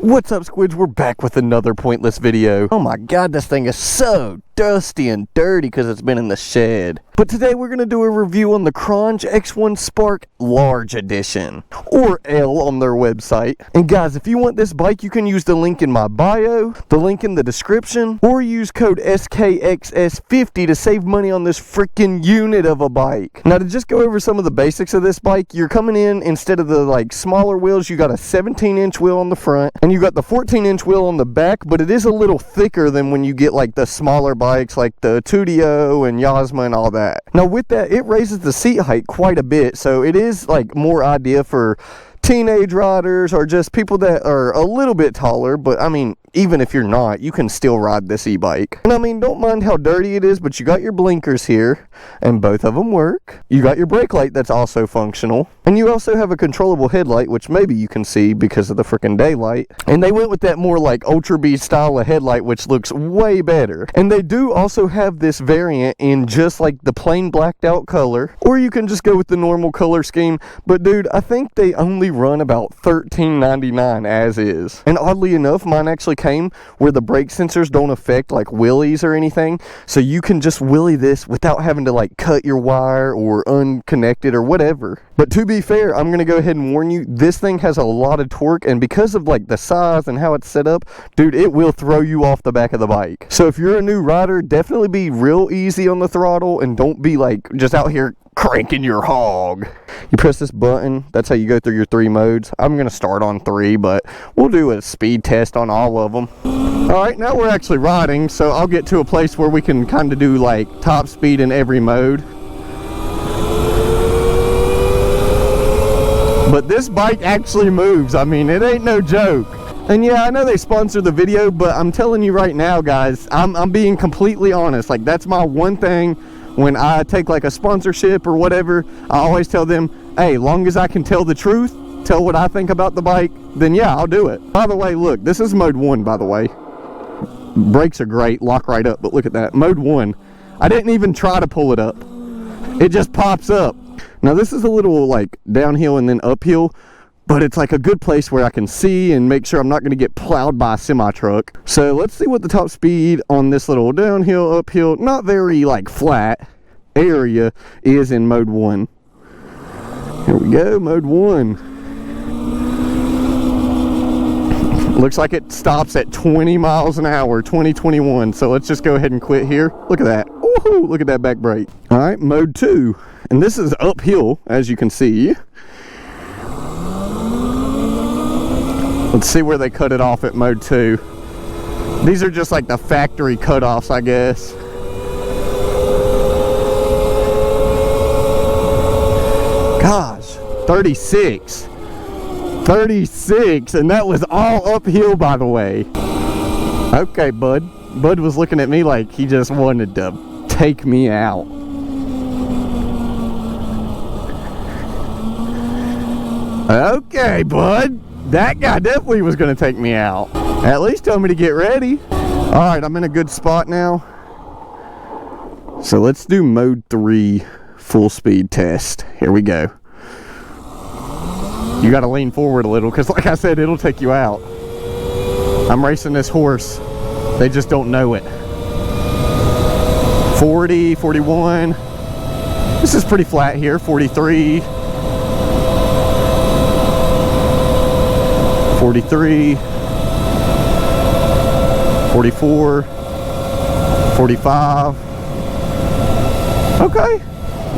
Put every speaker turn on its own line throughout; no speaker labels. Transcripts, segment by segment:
What's up, squids? We're back with another pointless video. Oh my god, this thing is so dusty and dirty because it's been in the shed. But today we're going to do a review on the Qronge X1 Spark Large Edition, or L on their website. And guys, if you want this bike, you can use the link in my bio, the link in the description, or use code SKXS50 to save money on this freaking unit of a bike. Now, to just go over some of the basics of this bike, you're coming in, instead of the like smaller wheels, you got a 17-inch wheel on the front, and you got the 14-inch wheel on the back, but it is a little thicker than when you get like the smaller bikes like the Tudio and Yasma and all that. Now with that, it raises the seat height quite a bit, so it is like more idea for teenage riders or just people that are a little bit taller. But I mean, even if you're not, you can still ride this e-bike. And I mean, don't mind how dirty it is, but you got your blinkers here, and both of them work. You got your brake light that's also functional. And you also have a controllable headlight, which maybe you can see because of the freaking daylight. And they went with that more like Ultra B style of headlight, which looks way better. And they do also have this variant in just like the plain blacked out color, or you can just go with the normal color scheme. But dude, I think they only run about $13.99 as is. And oddly enough, mine actually came where the brake sensors don't affect like wheelies or anything, so you can just wheelie this without having to like cut your wire or unconnect it or whatever. But to be fair, I'm gonna go ahead and warn you, this thing has a lot of torque, and because of like the size and how it's set up, dude, it will throw you off the back of the bike. So if you're a new rider, definitely be real easy on the throttle and don't be like just out here cranking your hog. You press this button, that's how you go through your 3 modes. I'm gonna start on 3, but we'll do a speed test on all of them. All right, now we're actually riding, so I'll get to a place where we can kind of do like top speed in every mode. But this bike actually moves. I mean, it ain't no joke. And yeah, I know they sponsor the video, but I'm telling you right now, guys, I'm being completely honest. Like, that's my one thing. When I take like a sponsorship or whatever, I always tell them, hey, long as I can tell the truth, tell what I think about the bike, then yeah, I'll do it. By the way, look, this is mode 1, by the way. Brakes are great, lock right up, but look at that, mode 1. I didn't even try to pull it up. It just pops up. Now this is a little like downhill and then uphill, but it's like a good place where I can see and make sure I'm not going to get plowed by a semi-truck. So let's see what the top speed on this little downhill, uphill, not very like flat area is in mode 1. Here we go, mode 1. Looks like it stops at 20 miles an hour, 2021. So let's just go ahead and quit here. Look at that. Woohoo, look at that back brake. All right, mode 2. And this is uphill, as you can see. Let's see where they cut it off at mode 2. These are just like the factory cutoffs, I guess. Gosh, 36. 36, and that was all uphill, by the way. Okay, bud. Bud was looking at me like he just wanted to take me out. Okay, bud. That guy definitely was going to take me out. At least tell me to get ready. Alright, I'm in a good spot now. So let's do mode 3 full speed test. Here we go. You got to lean forward a little because like I said, it'll take you out. I'm racing this horse. They just don't know it. 40, 41. This is pretty flat here. 43. 43, 44, 45. Okay,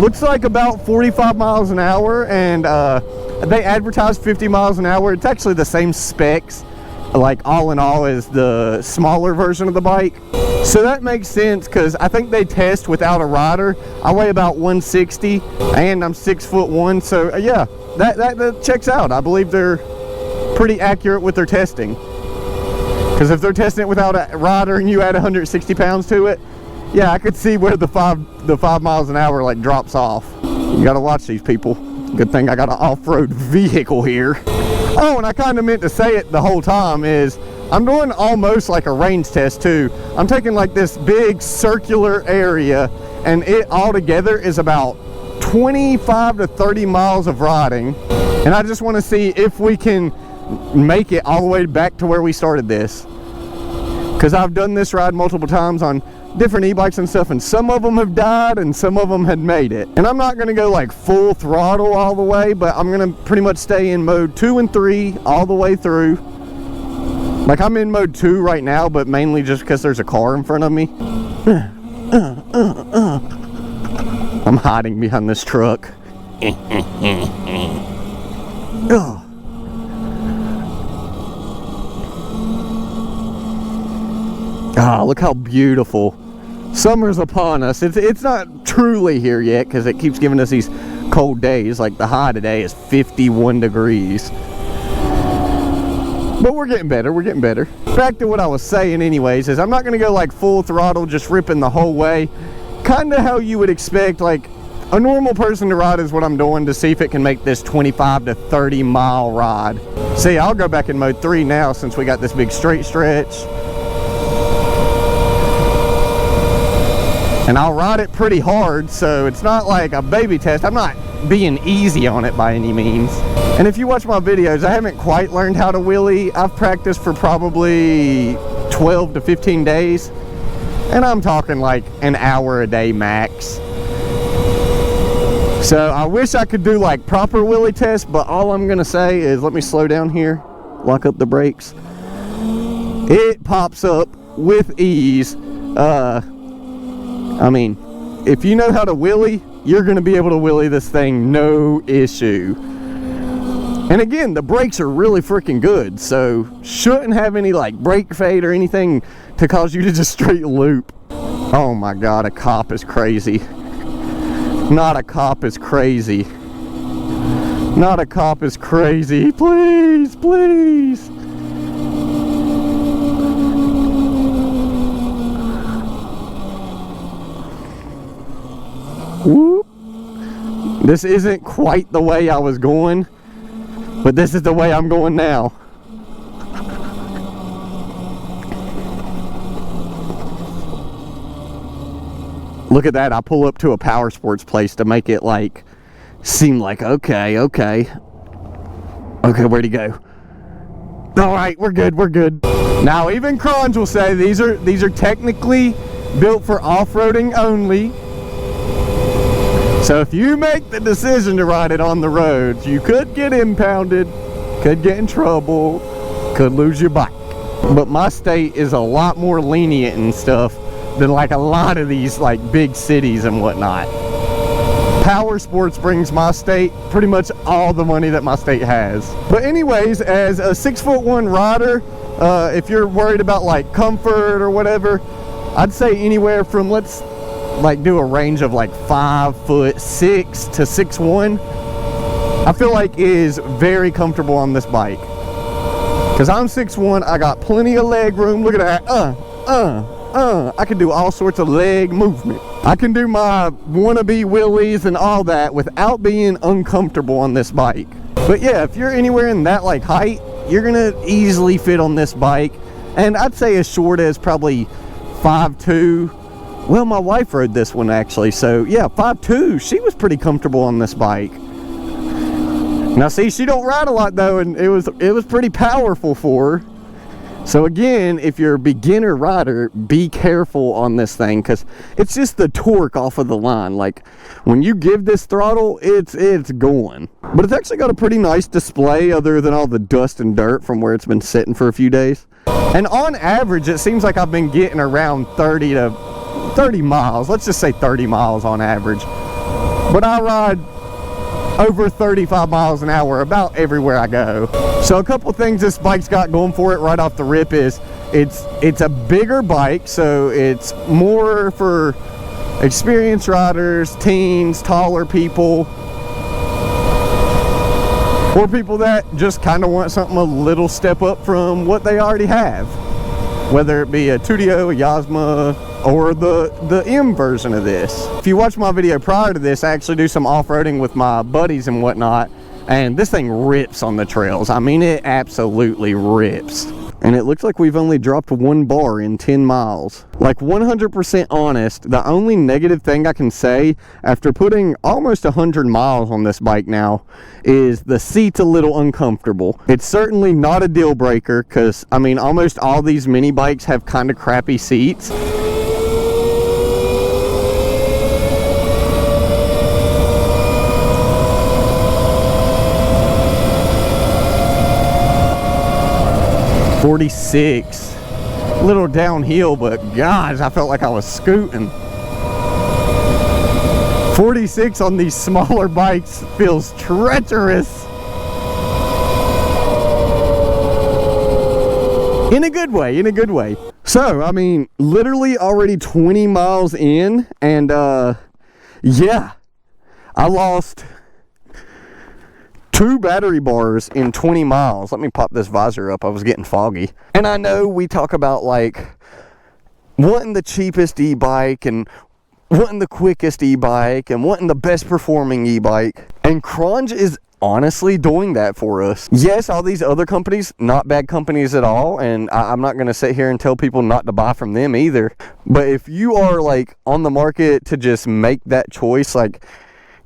looks like about 45 miles an hour, and they advertise 50 miles an hour. It's actually the same specs, like all in all, as the smaller version of the bike. So that makes sense because I think they test without a rider. I weigh about 160 and I'm 6'1", so yeah, that checks out. I believe they're pretty accurate with their testing, because if they're testing it without a rider and you add 160 pounds to it, yeah, I could see where the 5 miles an hour like drops off. You gotta watch these people. Good thing I got an off-road vehicle here. Oh, and I kind of meant to say it the whole time, is I'm doing almost like a range test too. I'm taking like this big circular area, and it altogether is about 25 to 30 miles of riding, and I just want to see if we can make it all the way back to where we started this. Because I've done this ride multiple times on different e-bikes and stuff, and some of them have died and some of them had made it. And I'm not going to go like full throttle all the way, but I'm going to pretty much stay in mode 2 and 3 all the way through. Like I'm in mode 2 right now, but mainly just because there's a car in front of me. I'm hiding behind this truck. Ah, look how beautiful. Summer's upon us. It's not truly here yet because it keeps giving us these cold days. Like the high today is 51 degrees. But we're getting better, we're getting better. Back to what I was saying anyways, is I'm not gonna go like full throttle, just ripping the whole way. Kinda how you would expect, like a normal person to ride is what I'm doing to see if it can make this 25 to 30 mile ride. See, I'll go back in mode 3 now since we got this big straight stretch. And I'll ride it pretty hard, so it's not like a baby test. I'm not being easy on it by any means. And if you watch my videos, I haven't quite learned how to wheelie. I've practiced for probably 12 to 15 days. And I'm talking like an hour a day max. So I wish I could do like proper wheelie tests, but all I'm gonna say is, let me slow down here, lock up the brakes. It pops up with ease. I mean, if you know how to wheelie, you're going to be able to wheelie this thing no issue. And again, the brakes are really freaking good, so shouldn't have any like brake fade or anything to cause you to just straight loop. Oh my god, a cop is crazy. Not a cop is crazy. Not a cop is crazy. Please, please. Whoop. This isn't quite the way I was going, but this is the way I'm going now. Look at that. I pull up to a power sports place to make it like seem like okay, where'd he go? All right, we're good, we're good. Now even Qronge will say these are technically built for off-roading only. So if you make the decision to ride it on the roads, you could get impounded, could get in trouble, could lose your bike. But my state is a lot more lenient and stuff than like a lot of these like big cities and whatnot. Power sports brings my state pretty much all the money that my state has. But anyways, as a 6'1" rider, if you're worried about like comfort or whatever, I'd say anywhere from, let's like do a range of like 5'6" to 6'1", I feel like is very comfortable on this bike. Cause I'm 6'1", I got plenty of leg room. Look at that, I can do all sorts of leg movement. I can do my wannabe wheelies and all that without being uncomfortable on this bike. But yeah, if you're anywhere in that like height, you're gonna easily fit on this bike. And I'd say as short as probably 5'2". Well, my wife rode this one actually, so yeah, 5'2", she was pretty comfortable on this bike. Now see, she don't ride a lot though, and it was pretty powerful for her. So again, if you're a beginner rider, be careful on this thing, because it's just the torque off of the line. Like when you give this throttle, it's going. But it's actually got a pretty nice display other than all the dust and dirt from where it's been sitting for a few days. And on average, it seems like I've been getting around 30 miles. Let's just say 30 miles on average. But I ride over 35 miles an hour about everywhere I go. So a couple things this bike's got going for it right off the rip is it's a bigger bike, so it's more for experienced riders, teens, taller people, or people that just kind of want something a little step up from what they already have, whether it be a Tudio, a Yasma, or the M version of this. If you watch my video prior to this, I actually do some off-roading with my buddies and whatnot, and this thing rips on the trails. I mean, it absolutely rips. And it looks like we've only dropped 1 bar in 10 miles. Like 100% honest, the only negative thing I can say after putting almost 100 miles on this bike now is the seat's a little uncomfortable. It's certainly not a deal breaker because, I mean, almost all these mini bikes have kind of crappy seats. .46, a little downhill, but gosh, I felt like I was scooting. 46 on these smaller bikes feels treacherous. In a good way, in a good way. So, I mean, literally already 20 miles in, and yeah, I lost 2 battery bars in 20 miles. Let me pop this visor up. I was getting foggy. And I know we talk about like wanting the cheapest e-bike and wanting the quickest e-bike and wanting the best performing e-bike. And Qronge is honestly doing that for us. Yes, all these other companies, not bad companies at all. And I'm not going to sit here and tell people not to buy from them either. But if you are like on the market to just make that choice, like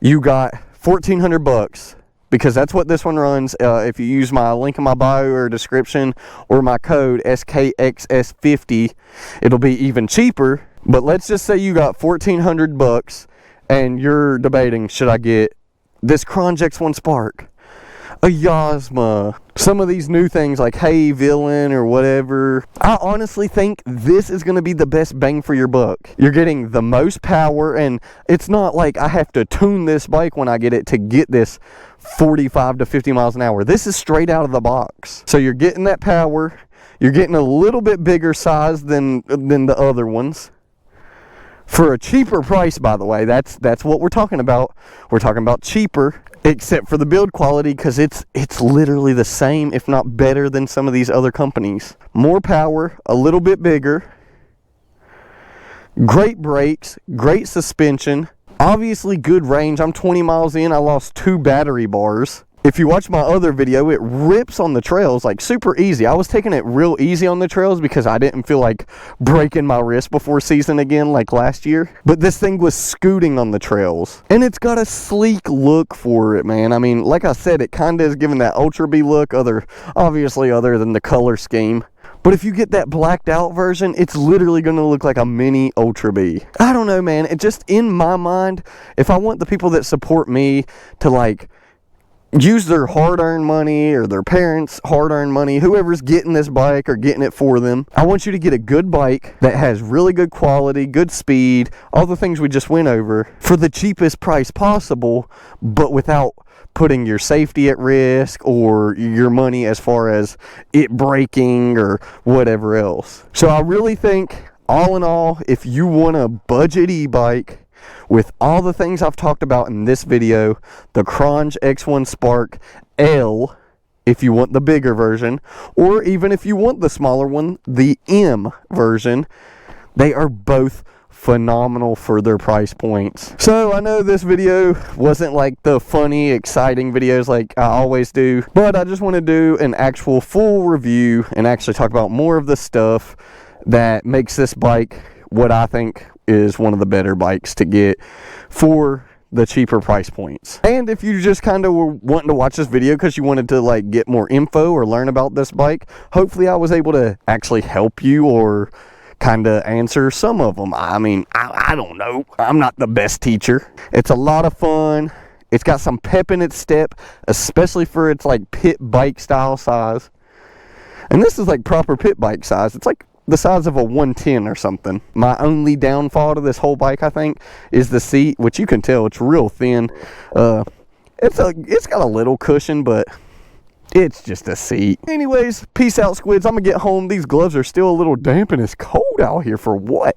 you got 1,400 bucks. Because that's what this one runs. If you use my link in my bio or description or my code SKXS50, it'll be even cheaper. But let's just say you got 1,400 bucks and you're debating, should I get this Qronge X1 Spark, a Yasma, some of these new things like Hey Villain or whatever. I honestly think this is going to be the best bang for your buck. You're getting the most power, and it's not like I have to tune this bike when I get it to get this 45 to 50 miles an hour. This is straight out of the box. So you're getting that power. You're getting a little bit bigger size than the other ones. For a cheaper price, by the way. That's what we're talking about. We're talking about cheaper, except for the build quality, because it's literally the same, if not better than some of these other companies. More power, a little bit bigger, great brakes, great suspension, obviously good range. I'm 20 miles in, I lost 2 battery bars. If you watch my other video, it rips on the trails like super easy. I was taking it real easy on the trails because I didn't feel like breaking my wrist before season again like last year. But this thing was scooting on the trails. And it's got a sleek look for it, man. I mean, like I said, it kind of is giving that Ultra B look, obviously other than the color scheme. But if you get that blacked out version, it's literally going to look like a mini Ultra B. I don't know, man. It just, in my mind, if I want the people that support me to like use their hard-earned money or their parents' hard-earned money, whoever's getting this bike or getting it for them, I want you to get a good bike that has really good quality, good speed, all the things we just went over for the cheapest price possible, but without putting your safety at risk or your money as far as it breaking or whatever else. So I really think, all in all, if you want a budget e-bike with all the things I've talked about in this video, the Qronge X1 Spark L, if you want the bigger version, or even if you want the smaller one, the M version, they are both phenomenal for their price points. So I know this video wasn't like the funny, exciting videos like I always do, but I just want to do an actual full review and actually talk about more of the stuff that makes this bike what I think is one of the better bikes to get for the cheaper price points. And if you just kind of were wanting to watch this video because you wanted to like get more info or learn about this bike, hopefully I was able to actually help you or kind of answer some of them. I mean, I don't know. I'm not the best teacher. It's a lot of fun. It's got some pep in its step, especially for its like pit bike style size. And this is like proper pit bike size. It's like the size of a 110 or something. My only downfall to this whole bike, I think, is the seat, which you can tell it's real thin. It's got a little cushion, but it's just a seat. Anyways, peace out, squids. I'm gonna get home. These gloves are still a little damp and it's cold out here for what?